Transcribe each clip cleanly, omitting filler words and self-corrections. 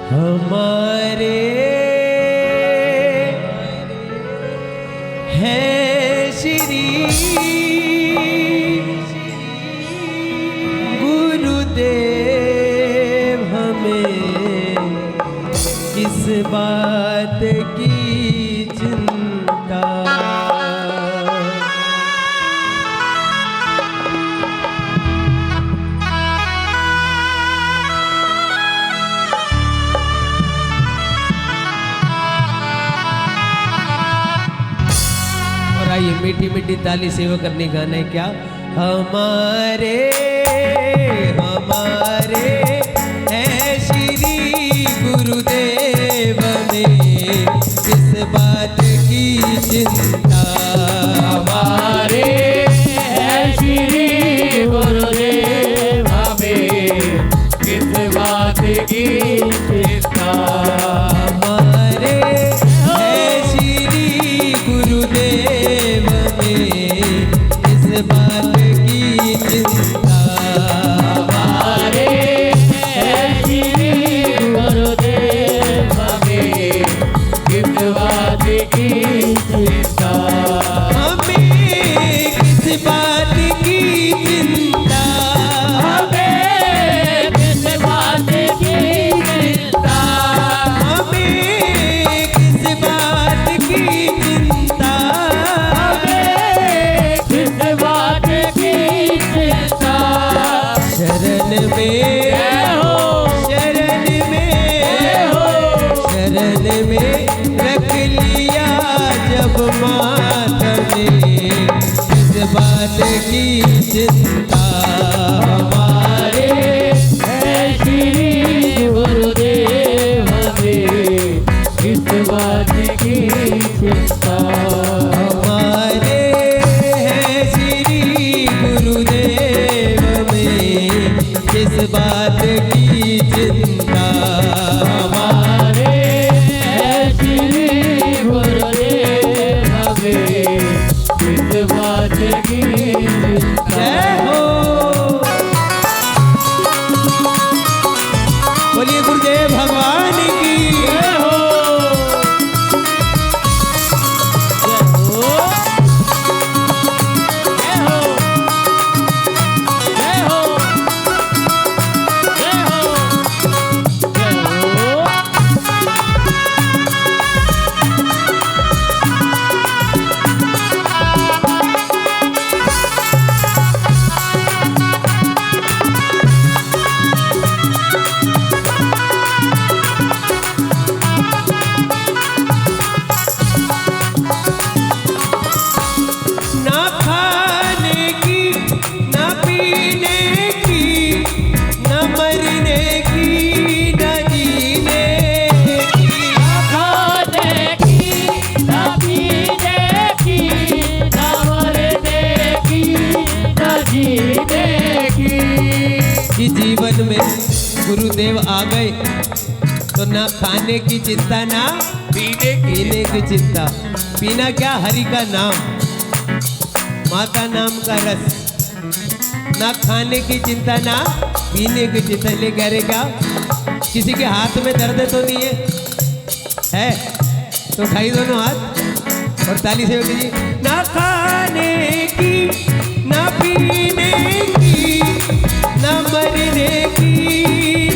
हमारे है श्री गुरुदेव, हमें किस बात की चिंता। ये मीठी मीठी ताली सेवा करने गाना है क्या। हमारे हमारे है श्री गुरुदेव, में किस बात की चिंता। हमारे है श्री गुरुदेव, हमें किस बात की चिंता। हमारे है श्री गुरुदेव, इस बात की चिंता। हमारे है श्री गुरुदेव, हमें किस बात की चिंता। हमें किस बात की चिंता। हमें किस बात की चिंता। हमें किस बात की चिंता। शरण में शरण में रख लिया जब माता ने, किस बात की चिंता। हमारे है श्री गुरुदेव, हमें किस बात की चिंता। हमारे है श्री गुरुदेव, किस बात की चिंता। हमारे है श्री गुरुदेव, हमें किस बात की चिंता। जय हो, बोलिए गुरुदेव भगवान की जय हो। जय हो। जय हो। जय हो। जय हो। जय हो। ना खाने की ना पीने की ना मरने की ना जीने की। खाने की ना पीने की ना मरने की ना जीने की। कि जीवन में गुरुदेव आ गए तो ना खाने की चिंता ना पीने की चिंता। पीना क्या, हरि का नाम, माता नाम का रस। ना खाने की चिंता ना पीने की चिंता। ले कह रहे क्या, किसी के हाथ में दर्द तो नहीं है तो उठाई दोनों हाथ और ताली से कीजिए। ना खाने की ना पीने की ना मरने की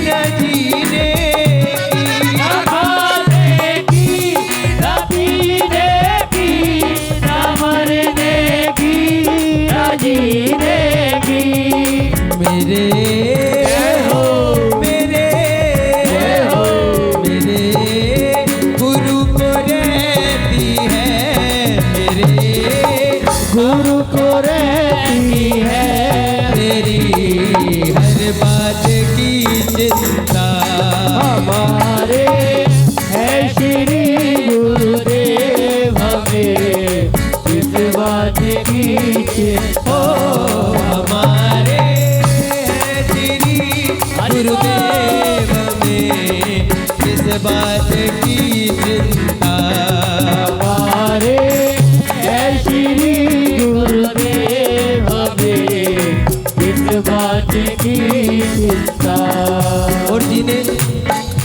ना जीने की। ना खाने की ना पीने की ना मरने की ना जीने की। मेरे मेरे मेरे गुरु को रहती है, मेरे गुरु को रहती है मेरी हर बात की चिंता। हमारे है श्री गुरुदेव, हमें किस बात की चिंता। हमारे है श्री गुरुदेव, में किस बात की चिंता। हमारे है श्री गुरुदेव, हमें किस बात की चिंता। और जिन्हें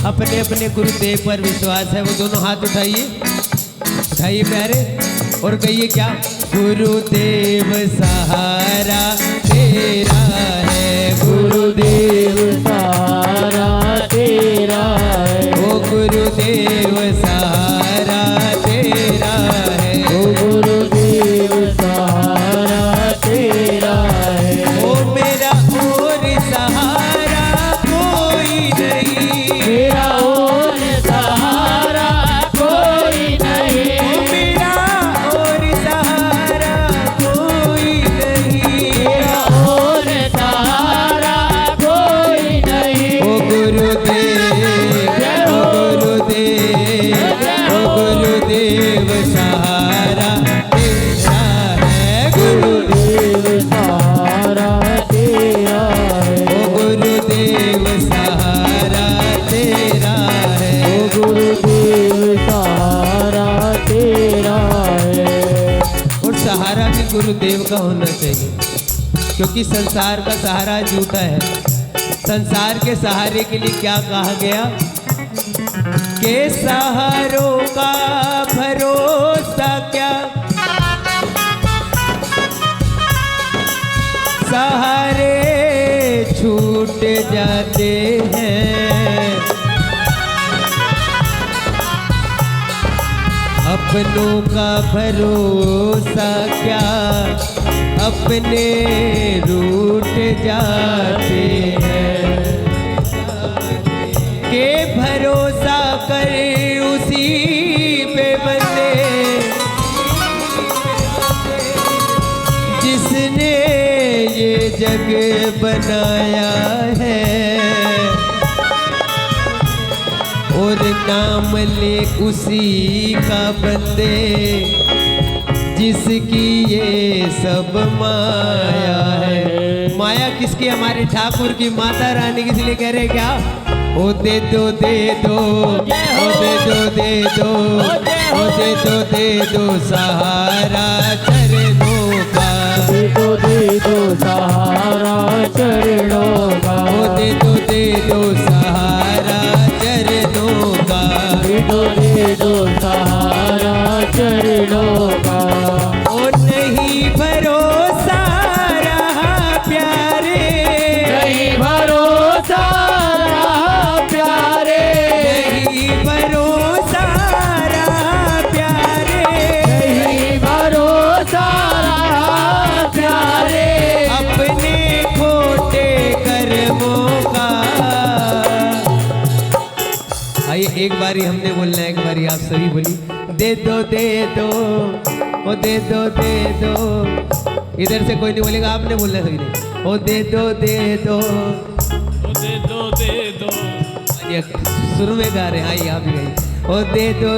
अपने अपने गुरुदेव पर विश्वास है वो दोनों हाथ उठाइए, उठाइए प्यारे, और कहिए क्या? गुरुदेव सहारा तेरा है, गुरुदेव सहारा तेरा है, ओ गुरुदेव सहारा तेरा है, ओ गुरुदेव सहारा तेरा है। ओ मेरा और सहारा कोई नहीं, मेरा और सहारा कोई नहीं, ओ मेरा और सहारा कोई नहीं, मेरा और सहारा कोई नहीं। ओ गुरुदेव, ओ गुरुदेव, ओ गुरुदेव सहारा तेरा है, गुरुदेव सहारा तेरा है, ओ गुरुदेव सहारा तेरा है, ओ गुरुदेव सहारा तेरा है। और सहारा भी गुरुदेव का होना चाहिए, क्योंकि संसार का सहारा झूठा है। संसार के सहारे के लिए क्या कहा गया? के सहारों का भरोसा क्या, सहारे छूट जाते हैं, अपनों का भरोसा क्या, अपने रूठ जाते हैं, के भरोसा कर उसी पे बंदे, जिसने ये जग बनाया है, और नाम ले उसी का बंदे, जिसकी ये सब माया है। माया किसकी? हमारे ठाकुर की, माता रानी की। इसलिए कह रहे क्या? ओ दे दो दे दो, ओ दे दो दे दो, ओ दे दो सहारा चरणों का, दे दो सहारा चरणों का, ओ दे दो सहारा चरणों का, दे दो सहारा चरणों का। ओ नहीं भरोसा रहा प्यारे, नहीं भरोसा रहा प्यारे, नहीं भरोसा रहा प्यारे, नहीं भरोसा रहा प्यारे, अपने खोटे कर्मों का। आइए एक बारी हमने बोलना है, एक बारी आप सभी बोली। दे दो ओ दे दो, इधर से कोई नहीं बोलेगा, आपने बोलना सभी ने। ओ दे दो दे दो ये शुरू में गा रहे हैं, आइए आप भी गाइए। ओ दे दो,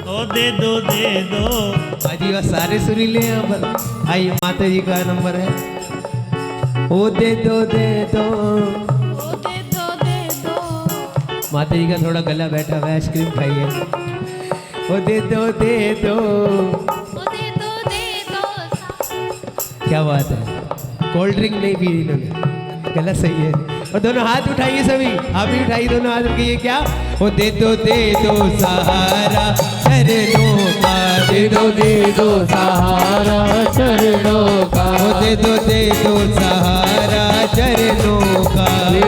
ओ दे दो बाजी बस सारे सुरीले हैं यहाँ पर। आइए माता जी का नंबर है। ओ दे दो ओ दे दो माता जी का थोड़ा गला बैठा हुआ है, आइसक्रीम खाइए। ओ दे दो ओ दे दो क्या बात है, कोल्ड ड्रिंक नहीं पी इन्होंने, गलत सही है। और दोनों हाथ उठाइए सभी, आप भी उठाइए दोनों हाथ रखिए। क्या? ओ दे दो सहारा चरणों का, दे दो सहारा चरणों का, ओ दे दो सहारा चरणों का, दे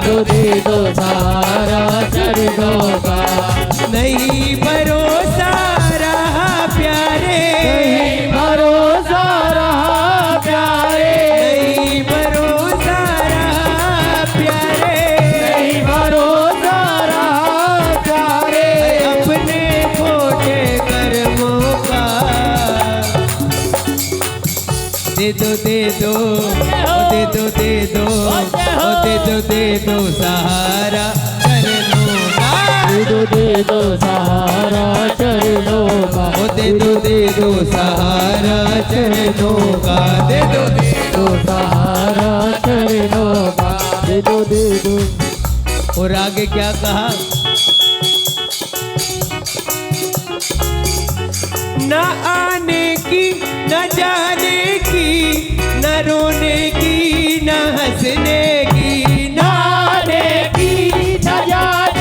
दो सहारा चरणों का। नहीं भरोसा रहा प्यारे, नहीं भरोसा रहा प्यारे, नहीं भरोसा रहा प्यारे, नहीं भरोसा रहा प्यारे, अपने खोटे कर्मों का। दे दो सहारा चरणों का, दे दो सहारा चरणों का, ओ दे दो सहारा चरणों का, दे दो सहारा चरणों का, दे दो। और आगे क्या कहा? न आने की, न जाने की, न रोने की, न हंसने की, न आने की न जाने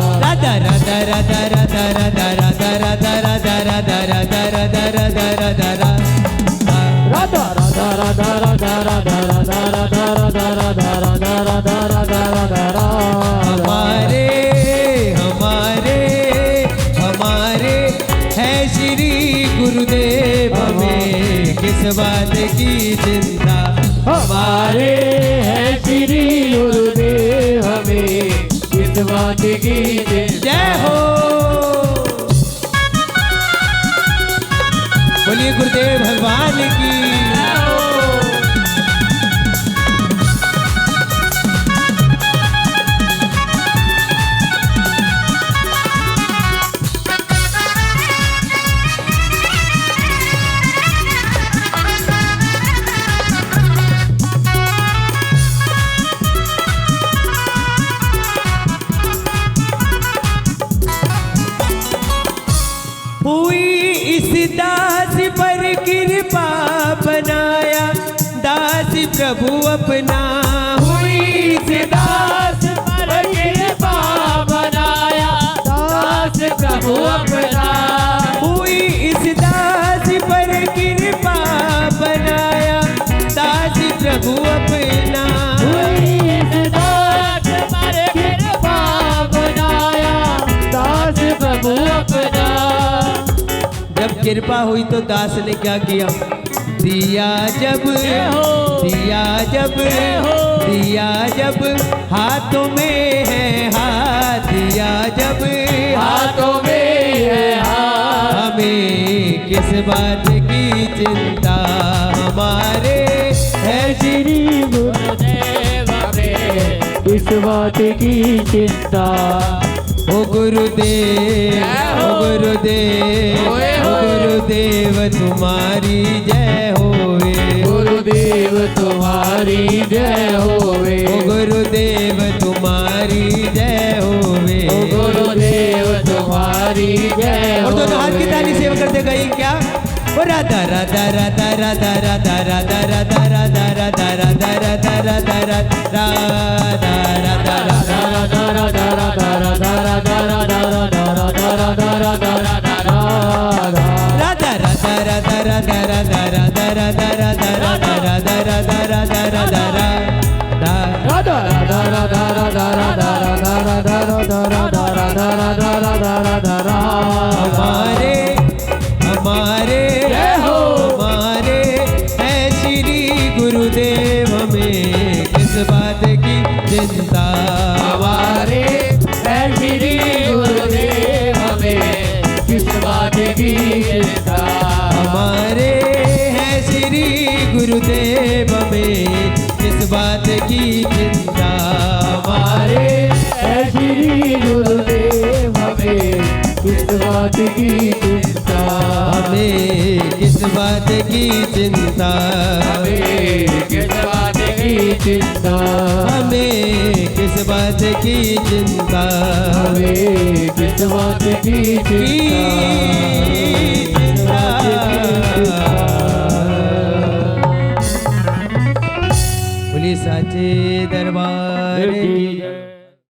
हमारे हमारे हमारे है श्री गुरुदेव हमें किस बात की चिंता। हमारे है श्री गुरुदेव हमें किस बात की चिंता। जय हो। बोलिए गुरुदेव भगवान की। हुई इस दास पर कृपा बनाया दास प्रभु अपना। हुई इस दास पर कृपा बनाया दास प्रभु अपना। हुई इस दास पर कृपा बनाया दास प्रभु अपना। हुई इस दास पर कृपा बनाया दास प्रभु अपना। जब कृपा हुई तो दास ने क्या किया? दिया जब हाथों में है हाथ दिया जब हाथों में है हाथ। हमें किस बात की चिंता। हमारे है श्री गुरुदेव हमें इस बात की चिंता। ओ गुरुदेव ओ गुरुदेव ओ गुरुदेव तुम्हारी जय होवे। गुरुदेव तुम्हारी जय होवे। ओ गुरुदेव तुम्हारी जय होवे। गुरुदेव तुम्हारी जय और होवे। दोनों हाथ की ताली सेवा करते गई क्या? ओ राधा राधा राधा राधा राधा राधा राधा राधा राधा राधा राधा राधा राधा राधा राधा हमारे हमारे हमारे है श्री गुरुदेव हमें किस बात की चिंता। हमारे है श्री गुरुदेव हमें किस बात की चिंता। हमारे है श्री गुरुदेव हमें किस बात की चिंता। हमारे है श्री गुरुदेव हमें किस बात की चिंता। हमें किस बात की चिंता। हमें किस बात की चिंता। हमें किस बात की चिंता। हमें किस बात की चिंता। बोलिए साचे दरबार